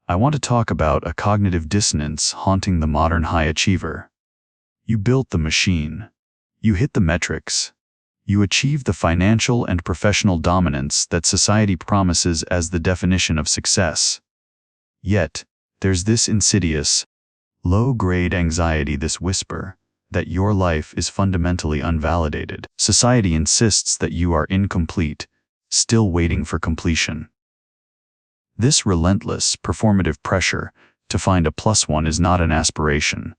I want to talk about a cognitive dissonance haunting the modern high achiever. You built the machine. You hit the metrics. You achieved the financial and professional dominance that society promises as the definition of success. Yet, there's this insidious, low-grade anxiety, this whisper, that your life is fundamentally unvalidated. Society insists that you are incomplete, still waiting for completion. This relentless, performative pressure to find a +1 is not an aspiration.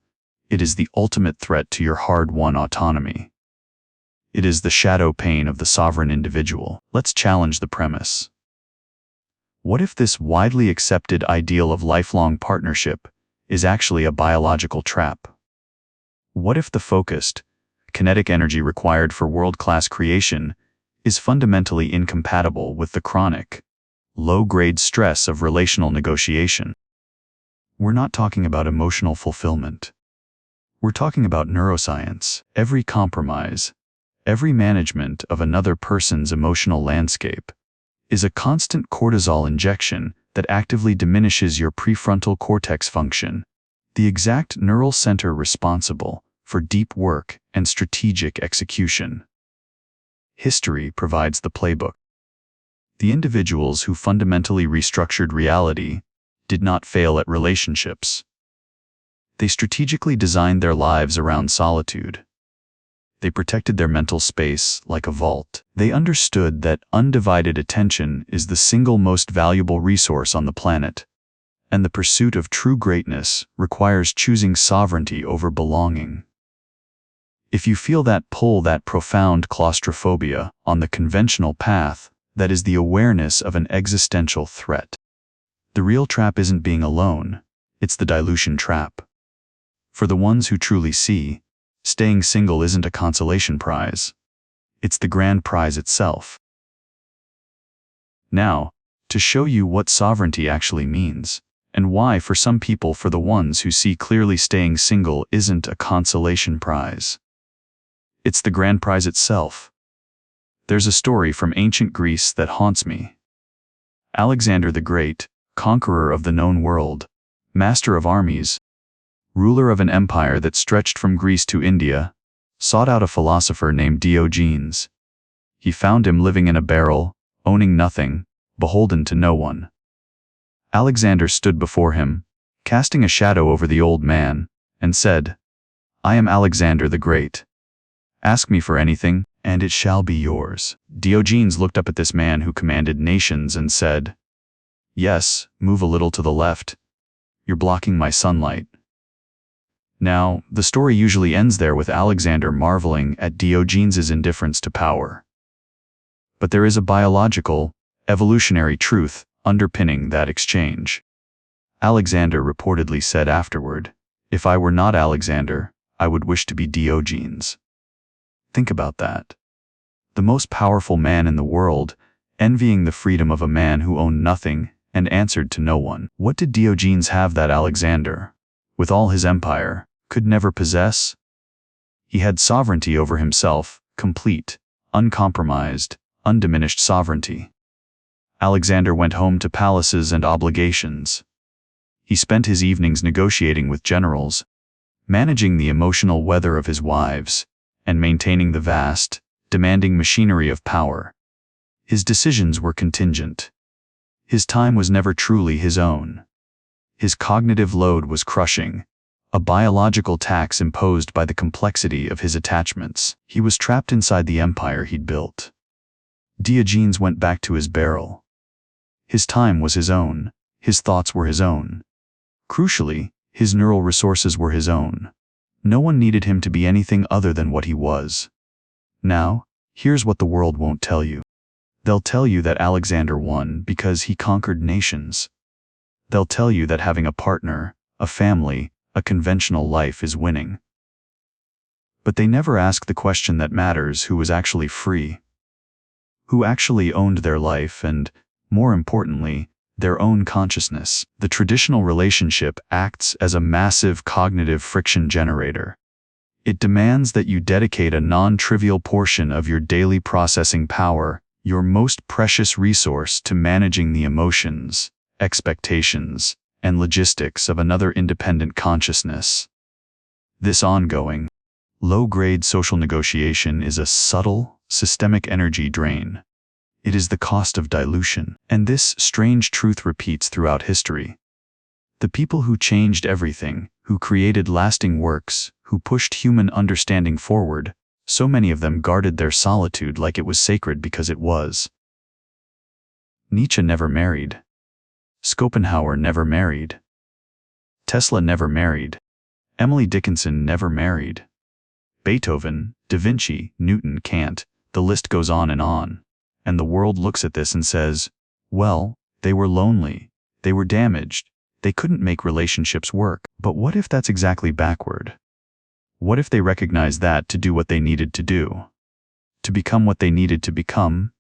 It is the ultimate threat to your hard-won autonomy. It is the shadow pain of the sovereign individual. Let's challenge the premise. What if this widely accepted ideal of lifelong partnership is actually a biological trap? What if the focused, kinetic energy required for world-class creation is fundamentally incompatible with the chronic, low-grade stress of relational negotiation? We're not talking about emotional fulfillment. We're talking about neuroscience. Every compromise, every management of another person's emotional landscape is a constant cortisol injection that actively diminishes your prefrontal cortex function, the exact neural center responsible for deep work and strategic execution. History provides the playbook. The individuals who fundamentally restructured reality did not fail at relationships. They strategically designed their lives around solitude. They protected their mental space like a vault. They understood that undivided attention is the single most valuable resource on the planet, and the pursuit of true greatness requires choosing sovereignty over belonging. If you feel that pull, that profound claustrophobia on the conventional path, that is the awareness of an existential threat. The real trap isn't being alone, it's the dilution trap. For the ones who truly see, staying single isn't a consolation prize. It's the grand prize itself. Now, to show you what sovereignty actually means, and why for some people, for the ones who see clearly, staying single isn't a consolation prize. It's the grand prize itself. There's a story from ancient Greece that haunts me. Alexander the Great, conqueror of the known world, master of armies, ruler of an empire that stretched from Greece to India, sought out a philosopher named Diogenes. He found him living in a barrel, owning nothing, beholden to no one. Alexander stood before him, casting a shadow over the old man, and said, "I am Alexander the Great. Ask me for anything, and it shall be yours." Diogenes looked up at this man who commanded nations and said, "Yes, move a little to the left. You're blocking my sunlight." Now, the story usually ends there with Alexander marveling at Diogenes' indifference to power. But there is a biological, evolutionary truth underpinning that exchange. Alexander reportedly said afterward, "If I were not Alexander, I would wish to be Diogenes." Think about that. The most powerful man in the world, envying the freedom of a man who owned nothing and answered to no one. What did Diogenes have that Alexander, with all his empire, could never possess? He had sovereignty over himself, complete, uncompromised, undiminished sovereignty. Alexander went home to palaces and obligations. He spent his evenings negotiating with generals, managing the emotional weather of his wives, and maintaining the vast, demanding machinery of power. His decisions were contingent. His time was never truly his own. His cognitive load was crushing, a biological tax imposed by the complexity of his attachments. He was trapped inside the empire he'd built. Diogenes went back to his barrel. His time was his own, his thoughts were his own. Crucially, his neural resources were his own. No one needed him to be anything other than what he was. Now, here's what the world won't tell you. They'll tell you that Alexander won because he conquered nations. They'll tell you that having a partner, a family, a conventional life is winning. But they never ask the question that matters: who was actually free? Who actually owned their life and, more importantly, their own consciousness? The traditional relationship acts as a massive cognitive friction generator. It demands that you dedicate a non-trivial portion of your daily processing power, your most precious resource, to managing the emotions, expectations, and logistics of another independent consciousness. This ongoing, low-grade social negotiation is a subtle, systemic energy drain. It is the cost of dilution, and this strange truth repeats throughout history. The people who changed everything, who created lasting works, who pushed human understanding forward, so many of them guarded their solitude like it was sacred because it was. Nietzsche never married. Schopenhauer never married. Tesla never married. Emily Dickinson never married. Beethoven, Da Vinci, Newton, Kant, the list goes on. And the world looks at this and says, well, they were lonely, they were damaged, they couldn't make relationships work. But what if that's exactly backward? What if they recognized that to do what they needed to do? To become what they needed to become?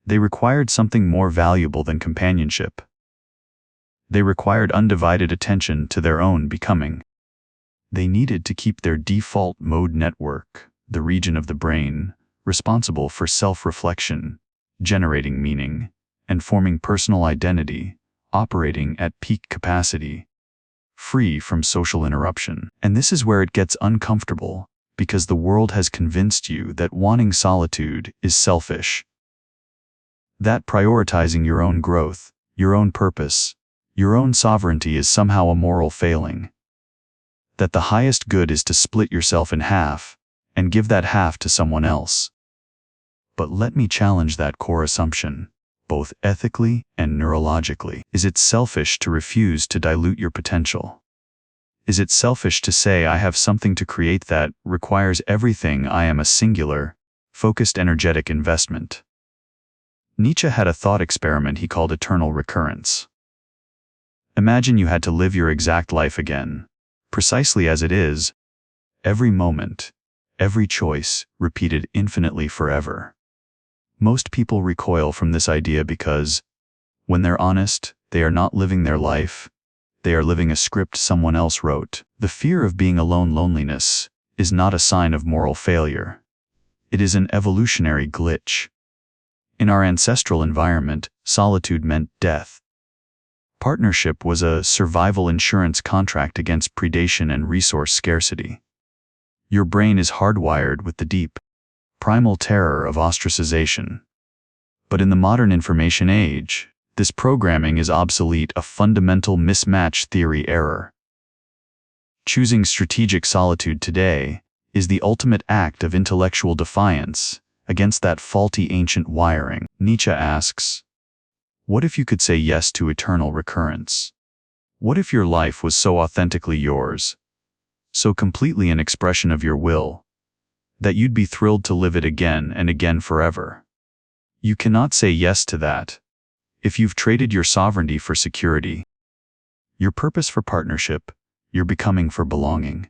They required something more valuable than companionship. They required undivided attention to their own becoming. They needed to keep their default mode network, the region of the brain, responsible for self-reflection, generating meaning, and forming personal identity, operating at peak capacity, free from social interruption. And this is where it gets uncomfortable, because the world has convinced you that wanting solitude is selfish. That prioritizing your own growth, your own purpose, your own sovereignty is somehow a moral failing. That the highest good is to split yourself in half, and give that half to someone else. But let me challenge that core assumption, both ethically and neurologically. Is it selfish to refuse to dilute your potential? Is it selfish to say I have something to create that requires everything I am a singular, focused energetic investment? Nietzsche had a thought experiment he called eternal recurrence. Imagine you had to live your exact life again, precisely as it is, every moment, every choice, repeated infinitely forever. Most people recoil from this idea because, when they're honest, they are not living their life, they are living a script someone else wrote. The fear of being alone loneliness is not a sign of moral failure. It is an evolutionary glitch. In our ancestral environment, solitude meant death. Partnership was a survival insurance contract against predation and resource scarcity. Your brain is hardwired with the deep, primal terror of ostracization. But in the modern information age, this programming is obsolete, a fundamental mismatch theory error. Choosing strategic solitude today is the ultimate act of intellectual defiance against that faulty ancient wiring. Nietzsche asks, what if you could say yes to eternal recurrence? What if your life was so authentically yours, so completely an expression of your will, that you'd be thrilled to live it again and again forever? You cannot say yes to that if you've traded your sovereignty for security, your purpose for partnership, your becoming for belonging.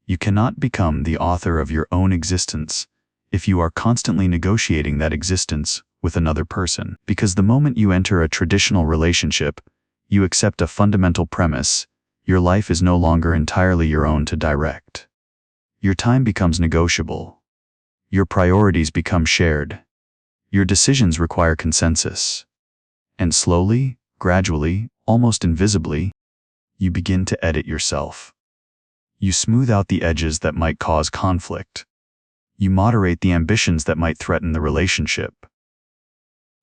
You cannot become the author of your own existence if you are constantly negotiating that existence with another person. Because the moment you enter a traditional relationship, you accept a fundamental premise: your life is no longer entirely your own to direct. Your time becomes negotiable. Your priorities become shared. Your decisions require consensus. And slowly, gradually, almost invisibly, you begin to edit yourself. You smooth out the edges that might cause conflict. You moderate the ambitions that might threaten the relationship.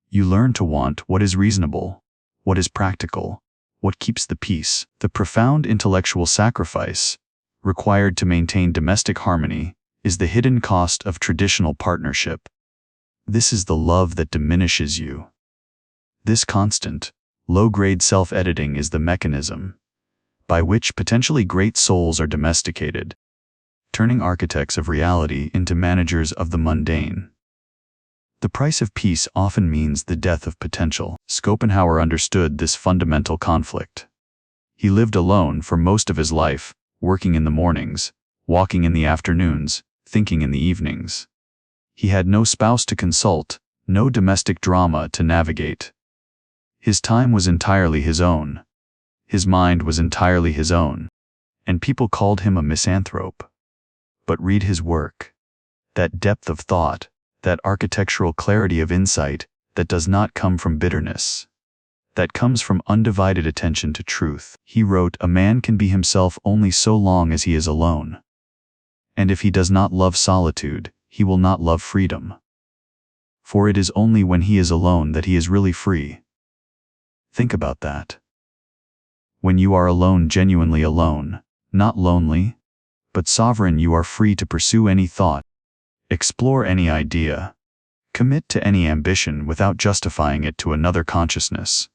You learn to want what is reasonable, what is practical, what keeps the peace. The profound intellectual sacrifice required to maintain domestic harmony is the hidden cost of traditional partnership. This is the love that diminishes you. This constant, low-grade self-editing is the mechanism by which potentially great souls are domesticated, turning architects of reality into managers of the mundane. The price of peace often means the death of potential. Schopenhauer understood this fundamental conflict. He lived alone for most of his life, working in the mornings, walking in the afternoons, thinking in the evenings. He had no spouse to consult, no domestic drama to navigate. His time was entirely his own. His mind was entirely his own. And people called him a misanthrope. But read his work. That depth of thought, that architectural clarity of insight that does not come from bitterness. that comes from undivided attention to truth. He wrote, "A man can be himself only so long as he is alone. And if he does not love solitude, he will not love freedom. For it is only when he is alone that he is really free." Think about that. When you are alone, genuinely alone, not lonely, but sovereign, you are free to pursue any thought, explore any idea, commit to any ambition without justifying it to another consciousness.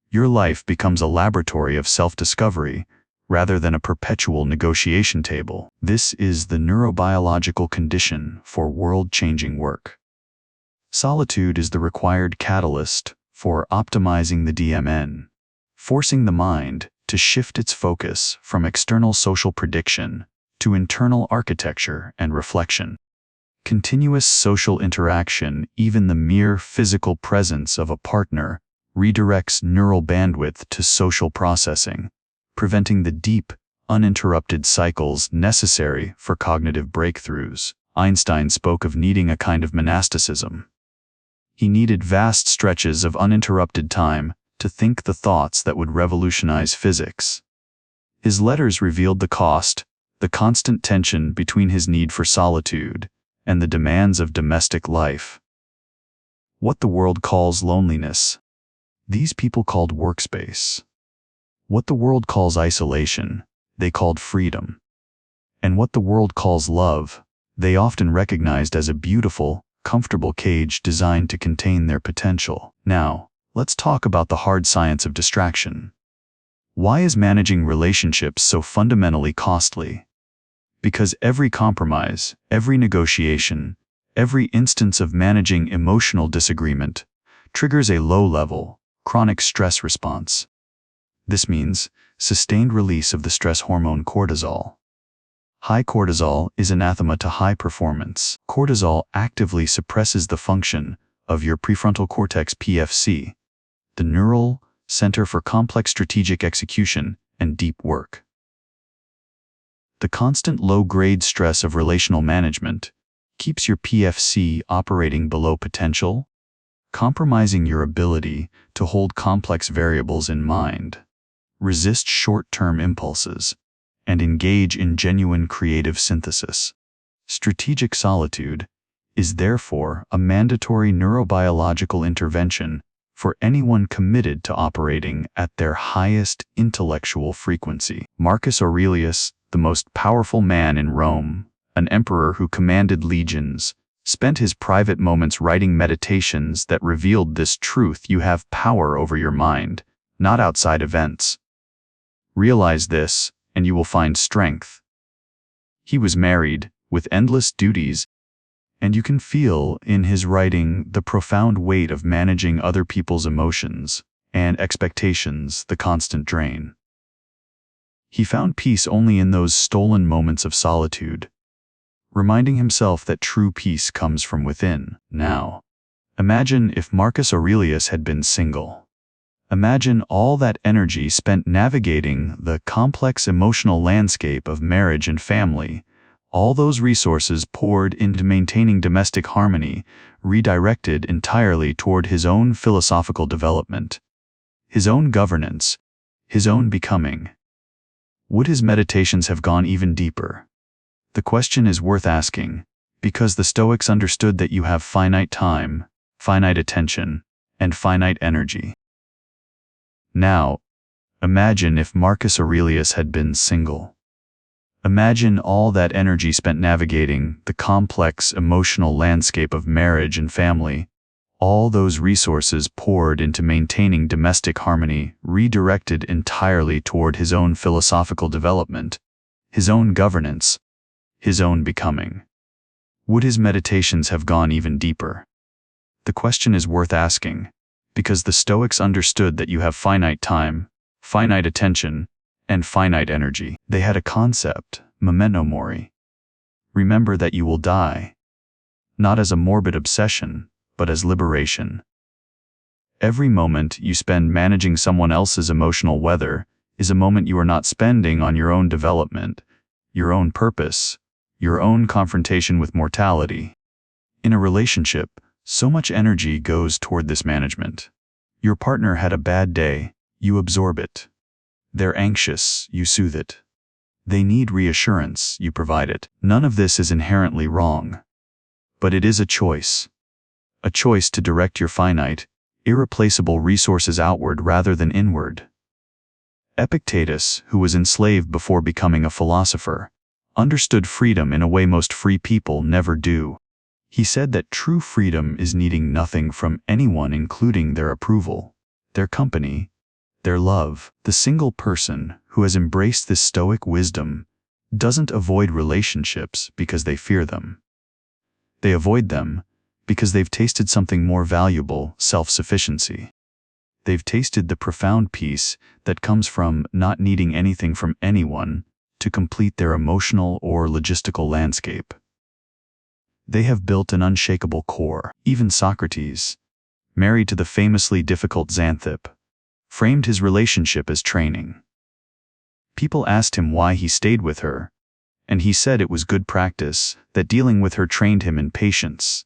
Your life becomes a laboratory of self-discovery rather than a perpetual negotiation table. This is the neurobiological condition for world-changing work. Solitude is the required catalyst for optimizing the DMN, forcing the mind to shift its focus from external social prediction to internal architecture and reflection. Continuous social interaction, even the mere physical presence of a partner, redirects neural bandwidth to social processing, preventing the deep, uninterrupted cycles necessary for cognitive breakthroughs. Einstein spoke of needing a kind of monasticism. He needed vast stretches of uninterrupted time to think the thoughts that would revolutionize physics. His letters revealed the constant tension between his need for solitude and the demands of domestic life. What the world calls loneliness, these people called workspace. What the world calls isolation, they called freedom. And what the world calls love, they often recognized as a beautiful, comfortable cage designed to contain their potential. Now, let's talk about the hard science of distraction. Why is managing relationships so fundamentally costly? Because every compromise, every negotiation, every instance of managing emotional disagreement triggers a low-level, chronic stress response. This means sustained release of the stress hormone cortisol. High cortisol is anathema to high performance. Cortisol actively suppresses the function of your prefrontal cortex PFC, the neural center for complex strategic execution and deep work. The constant low-grade stress of relational management keeps your PFC operating below potential, compromising your ability to hold complex variables in mind, resist short-term impulses, and engage in genuine creative synthesis. Strategic solitude is therefore a mandatory neurobiological intervention for anyone committed to operating at their highest intellectual frequency. Marcus Aurelius, the most powerful man in Rome, an emperor who commanded legions, spent his private moments writing meditations that revealed this truth: you have power over your mind, not outside events. Realize this, and you will find strength. He was married, with endless duties, and you can feel in his writing the profound weight of managing other people's emotions and expectations, the constant drain. He found peace only in those stolen moments of solitude, reminding himself that true peace comes from within. Now, imagine if Marcus Aurelius had been single. Imagine all that energy spent navigating the complex emotional landscape of marriage and family, all those resources poured into maintaining domestic harmony, redirected entirely toward his own philosophical development, his own governance, his own becoming. Would his meditations have gone even deeper? The question is worth asking, because the Stoics understood that you have finite time, finite attention, and finite energy. Now, imagine if Marcus Aurelius had been single. Imagine all that energy spent navigating the complex emotional landscape of marriage and family, all those resources poured into maintaining domestic harmony, redirected entirely toward his own philosophical development, his own governance, his own becoming. Would his meditations have gone even deeper? The question is worth asking, because the Stoics understood that you have finite time, finite attention, and finite energy. They had a concept, memento mori. Remember that you will die, not as a morbid obsession, but as liberation. Every moment you spend managing someone else's emotional weather is a moment you are not spending on your own development, your own purpose, your own confrontation with mortality. In a relationship, so much energy goes toward this management. Your partner had a bad day, you absorb it. They're anxious, you soothe it. They need reassurance, you provide it. None of this is inherently wrong. But it is a choice. A choice to direct your finite, irreplaceable resources outward rather than inward. Epictetus, who was enslaved before becoming a philosopher, understood freedom in a way most free people never do. He said that true freedom is needing nothing from anyone, including their approval, their company, their love. The single person who has embraced this stoic wisdom doesn't avoid relationships because they fear them. They avoid them because they've tasted something more valuable, self-sufficiency. They've tasted the profound peace that comes from not needing anything from anyone to complete their emotional or logistical landscape. They have built an unshakable core. Even Socrates, married to the famously difficult Xanthip, framed his relationship as training. People asked him why he stayed with her, and he said it was good practice, that dealing with her trained him in patience,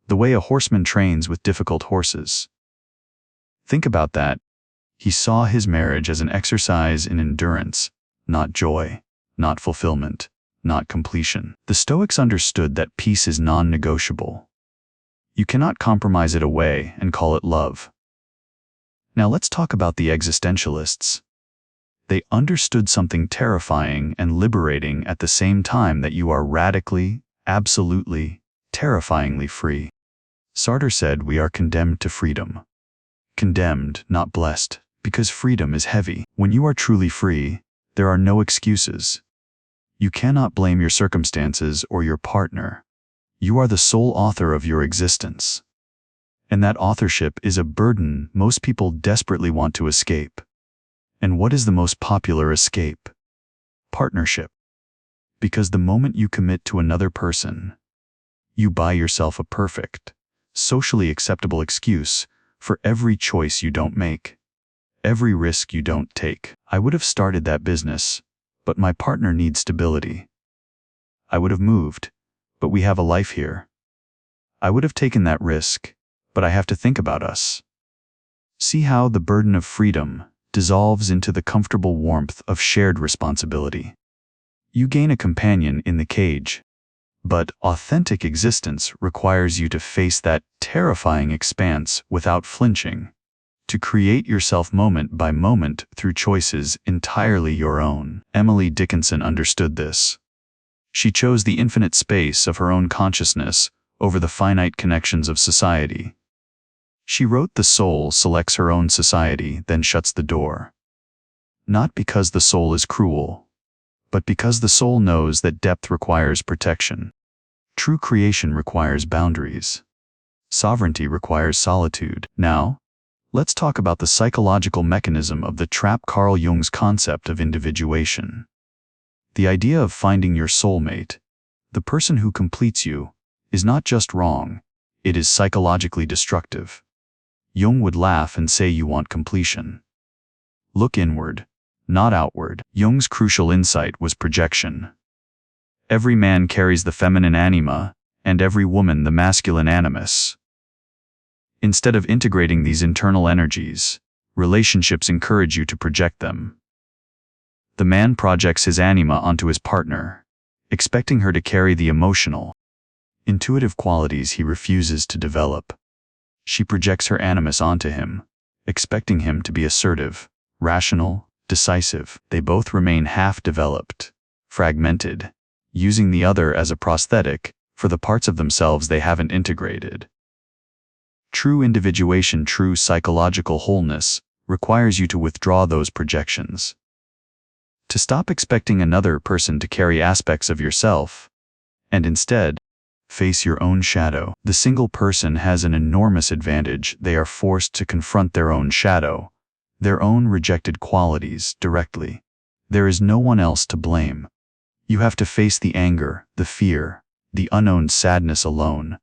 the way a horseman trains with difficult horses. Think about that. He saw his marriage as an exercise in endurance, not joy, not fulfillment, not completion. The Stoics understood that peace is non-negotiable. You cannot compromise it away and call it love. Now let's talk about the existentialists. They understood something terrifying and liberating at the same time, that you are radically, absolutely, terrifyingly free. Sartre said we are condemned to freedom. Condemned, not blessed, because freedom is heavy. When you are truly free, there are no excuses. You cannot blame your circumstances or your partner. You are the sole author of your existence. And that authorship is a burden most people desperately want to escape. And what is the most popular escape? Partnership. Because the moment you commit to another person, you buy yourself a perfect, socially acceptable excuse for every choice you don't make, every risk you don't take. I would have started that business, but my partner needs stability. I would have moved, but we have a life here. I would have taken that risk, but I have to think about us. See how the burden of freedom dissolves into the comfortable warmth of shared responsibility. You gain a companion in the cage, but authentic existence requires you to face that terrifying expanse without flinching, to create yourself moment by moment through choices entirely your own. Emily Dickinson understood this. She chose the infinite space of her own consciousness over the finite connections of society. She wrote, the soul selects her own society, then shuts the door. Not because the soul is cruel, but because the soul knows that depth requires protection. True creation requires boundaries. Sovereignty requires solitude. Now, let's talk about the psychological mechanism of the trap. Carl Jung's concept of individuation. The idea of finding your soulmate, the person who completes you, is not just wrong, it is psychologically destructive. Jung would laugh and say you want completion. Look inward, not outward. Jung's crucial insight was projection. Every man carries the feminine anima, and every woman the masculine animus. Instead of integrating these internal energies, relationships encourage you to project them. The man projects his anima onto his partner, expecting her to carry the emotional, intuitive qualities he refuses to develop. She projects her animus onto him, expecting him to be assertive, rational, decisive. They both remain half-developed, fragmented, using the other as a prosthetic for the parts of themselves they haven't integrated. True individuation, true psychological wholeness, requires you to withdraw those projections. To stop expecting another person to carry aspects of yourself, and instead, face your own shadow. The single person has an enormous advantage. They are forced to confront their own shadow, their own rejected qualities directly. There is no one else to blame. You have to face the anger, the fear, the unowned sadness alone.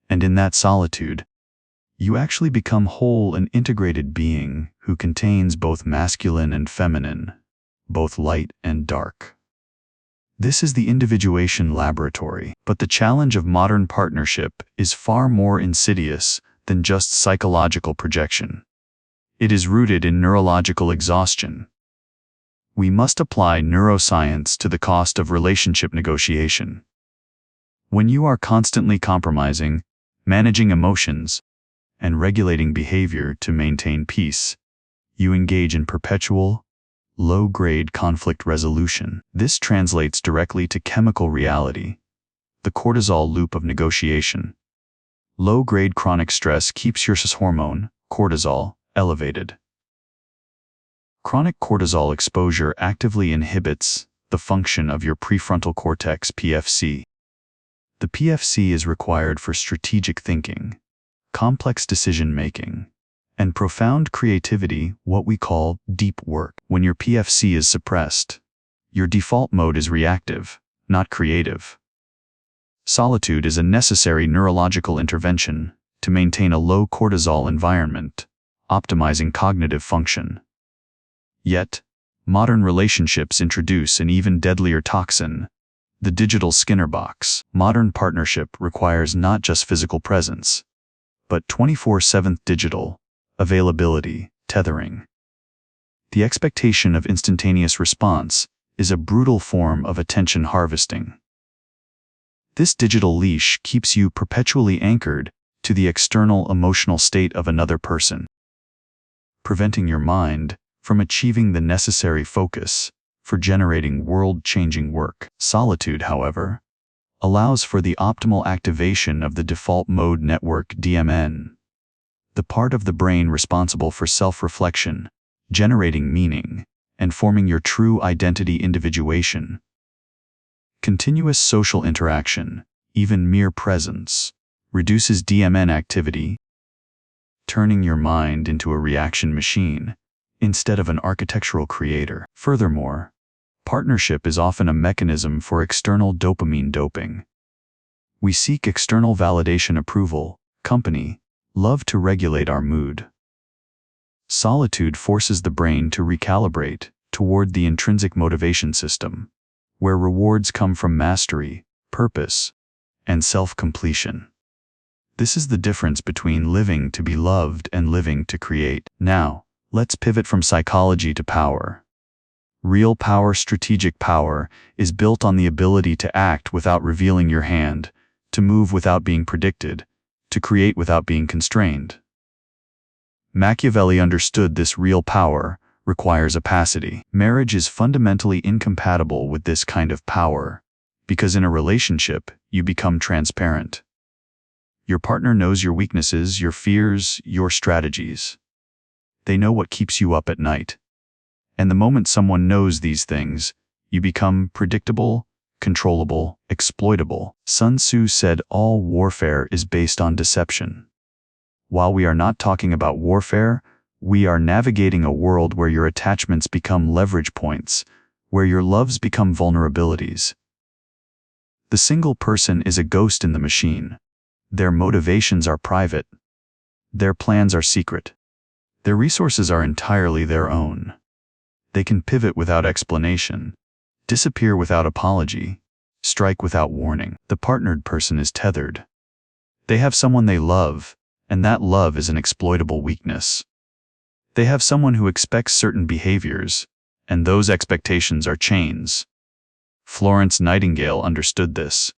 And in that solitude, you actually become whole, an integrated being who contains both masculine and feminine, both light and dark. This is the individuation laboratory. But the challenge of modern partnership is far more insidious than just psychological projection. It is rooted in neurological exhaustion. We must apply neuroscience to the cost of relationship negotiation. When you are constantly compromising, managing emotions, and regulating behavior to maintain peace, you engage in perpetual, low-grade conflict resolution. This translates directly to chemical reality, the cortisol loop of negotiation. Low-grade chronic stress keeps your hormone, cortisol, elevated. Chronic cortisol exposure actively inhibits the function of your prefrontal cortex (PFC). The PFC is required for strategic thinking, complex decision-making, and profound creativity, what we call deep work. When your PFC is suppressed, your default mode is reactive, not creative. Solitude is a necessary neurological intervention to maintain a low cortisol environment, optimizing cognitive function. Yet, modern relationships introduce an even deadlier toxin, the digital Skinner box. Modern partnership requires not just physical presence, but 24/7 digital availability, tethering. The expectation of instantaneous response is a brutal form of attention harvesting. This digital leash keeps you perpetually anchored to the external emotional state of another person, preventing your mind from achieving the necessary focus for generating world-changing work. Solitude, however, allows for the optimal activation of the default mode network (DMN), the part of the brain responsible for self-reflection, generating meaning, and forming your true identity individuation. Continuous social interaction, even mere presence, reduces DMN activity, turning your mind into a reaction machine instead of an architectural creator. Furthermore, partnership is often a mechanism for external dopamine doping. We seek external validation, approval, company, love to regulate our mood. Solitude forces the brain to recalibrate toward the intrinsic motivation system, where rewards come from mastery, purpose, and self-completion. This is the difference between living to be loved and living to create. Now, let's pivot from psychology to power. Real power, strategic power, is built on the ability to act without revealing your hand, to move without being predicted, to create without being constrained. Machiavelli understood this. Real power requires opacity. Marriage is fundamentally incompatible with this kind of power, because in a relationship, you become transparent. Your partner knows your weaknesses, your fears, your strategies. They know what keeps you up at night. And the moment someone knows these things, you become predictable, controllable, exploitable. Sun Tzu said all warfare is based on deception. While we are not talking about warfare, we are navigating a world where your attachments become leverage points, where your loves become vulnerabilities. The single person is a ghost in the machine. Their motivations are private. Their plans are secret. Their resources are entirely their own. They can pivot without explanation, disappear without apology, strike without warning. The partnered person is tethered. They have someone they love, and that love is an exploitable weakness. They have someone who expects certain behaviors, and those expectations are chains. Florence Nightingale understood this.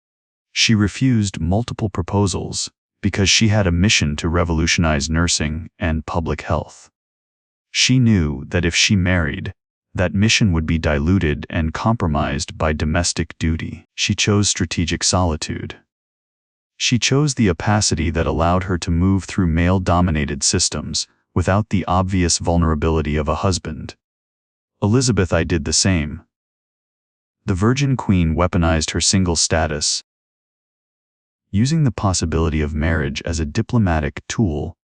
She refused multiple proposals because she had a mission to revolutionize nursing and public health. She knew that if she married, that mission would be diluted and compromised by domestic duty. She chose strategic solitude. She chose the opacity that allowed her to move through male-dominated systems without the obvious vulnerability of a husband. Elizabeth I did the same. The Virgin Queen weaponized her single status, using the possibility of marriage as a diplomatic tool,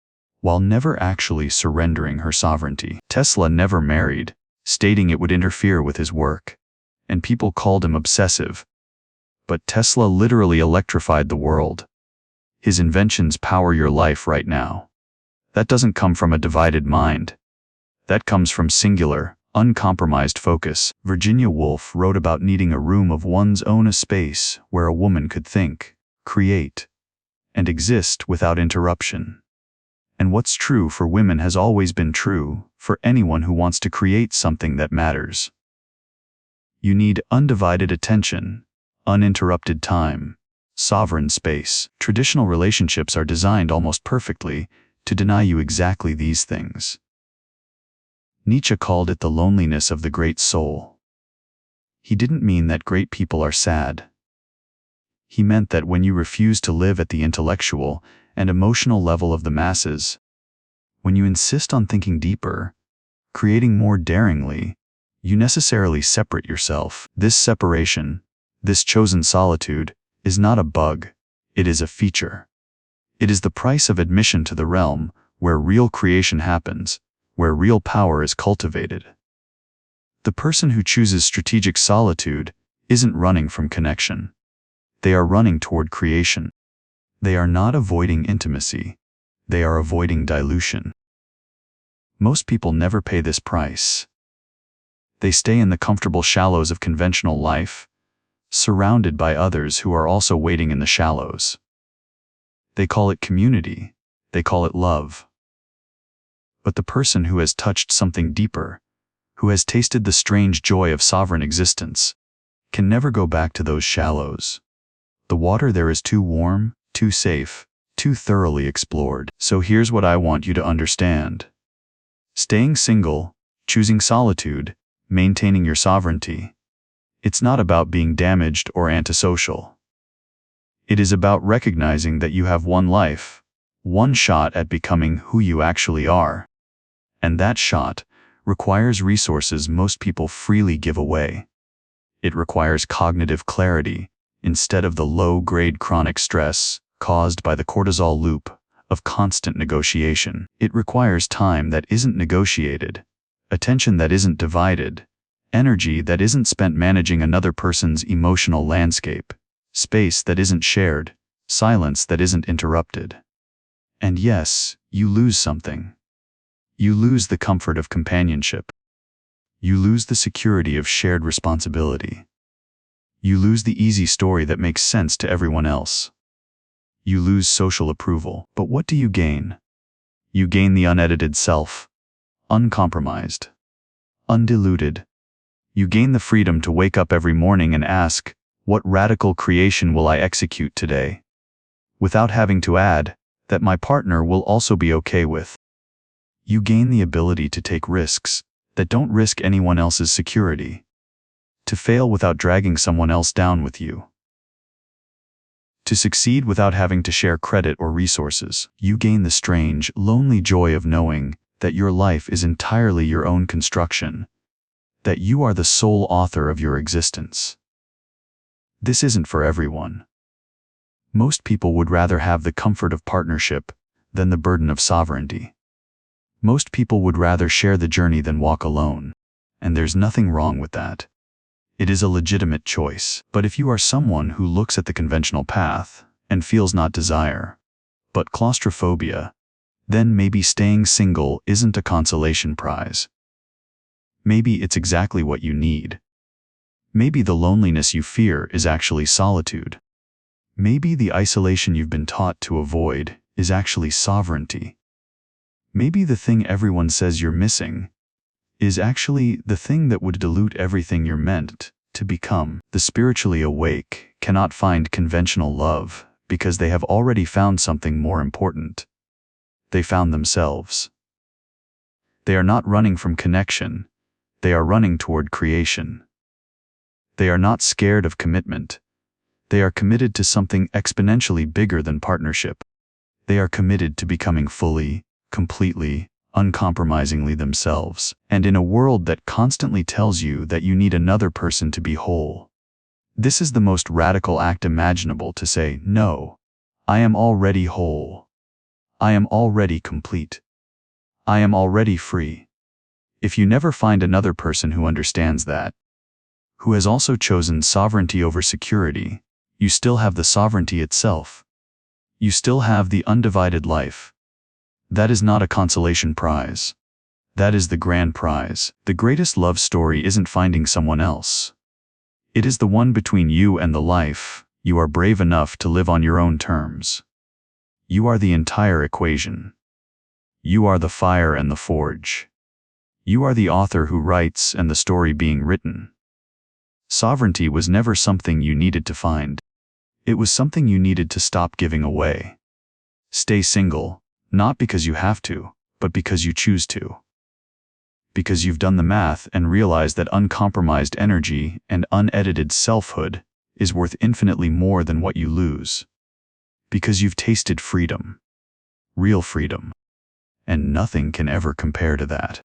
while never actually surrendering her sovereignty. Tesla never married, stating it would interfere with his work, and people called him obsessive. But Tesla literally electrified the world. His inventions power your life right now. That doesn't come from a divided mind. That comes from singular, uncompromised focus. Virginia Woolf wrote about needing a room of one's own, a space where a woman could think, create, and exist without interruption. And what's true for women has always been true for anyone who wants to create something that matters. You need undivided attention, uninterrupted time, sovereign space. Traditional relationships are designed almost perfectly to deny you exactly these things. Nietzsche called it the loneliness of the great soul. He didn't mean that great people are sad. He meant that when you refuse to live at the intellectual and emotional level of the masses, when you insist on thinking deeper, creating more daringly, you necessarily separate yourself. This separation, this chosen solitude, is not a bug, it is a feature. It is the price of admission to the realm where real creation happens, where real power is cultivated. The person who chooses strategic solitude isn't running from connection. They are running toward creation. They are not avoiding intimacy. They are avoiding dilution. Most people never pay this price. They stay in the comfortable shallows of conventional life, surrounded by others who are also waiting in the shallows. They call it community. They call it love. But the person who has touched something deeper, who has tasted the strange joy of sovereign existence, can never go back to those shallows. The water there is too warm, too safe, too thoroughly explored. So here's what I want you to understand. Staying single, choosing solitude, maintaining your sovereignty. It's not about being damaged or antisocial. It is about recognizing that you have one life, one shot at becoming who you actually are. And that shot requires resources most people freely give away. It requires cognitive clarity instead of the low-grade chronic stress caused by the cortisol loop of constant negotiation. It requires time that isn't negotiated, attention that isn't divided, energy that isn't spent managing another person's emotional landscape, space that isn't shared, silence that isn't interrupted. And yes, you lose something. You lose the comfort of companionship. You lose the security of shared responsibility. You lose the easy story that makes sense to everyone else. You lose social approval. But what do you gain? You gain the unedited self, uncompromised, undiluted. You gain the freedom to wake up every morning and ask, what radical creation will I execute today? Without having to add, that my partner will also be okay with. You gain the ability to take risks that don't risk anyone else's security. To fail without dragging someone else down with you. To succeed without having to share credit or resources. You gain the strange, lonely joy of knowing that your life is entirely your own construction, that you are the sole author of your existence. This isn't for everyone. Most people would rather have the comfort of partnership than the burden of sovereignty. Most people would rather share the journey than walk alone, and there's nothing wrong with that. It is a legitimate choice. But if you are someone who looks at the conventional path and feels not desire, but claustrophobia, then maybe staying single isn't a consolation prize. Maybe it's exactly what you need. Maybe the loneliness you fear is actually solitude. Maybe the isolation you've been taught to avoid is actually sovereignty. Maybe the thing everyone says you're missing is actually the thing that would dilute everything you're meant to become. The spiritually awake cannot find conventional love because they have already found something more important. They found themselves. They are not running from connection. They are running toward creation. They are not scared of commitment. They are committed to something exponentially bigger than partnership. They are committed to becoming fully, completely, uncompromisingly themselves. And in a world that constantly tells you that you need another person to be whole, this is the most radical act imaginable to say, no, I am already whole. I am already complete. I am already free. If you never find another person who understands that, who has also chosen sovereignty over security, you still have the sovereignty itself. You still have the undivided life. That is not a consolation prize. That is the grand prize. The greatest love story isn't finding someone else. It is the one between you and the life you are brave enough to live on your own terms. You are the entire equation. You are the fire and the forge. You are the author who writes and the story being written. Sovereignty was never something you needed to find. It was something you needed to stop giving away. Stay single, not because you have to, but because you choose to. Because you've done the math and realized that uncompromised energy and unedited selfhood is worth infinitely more than what you lose. Because you've tasted freedom. Real freedom. And nothing can ever compare to that.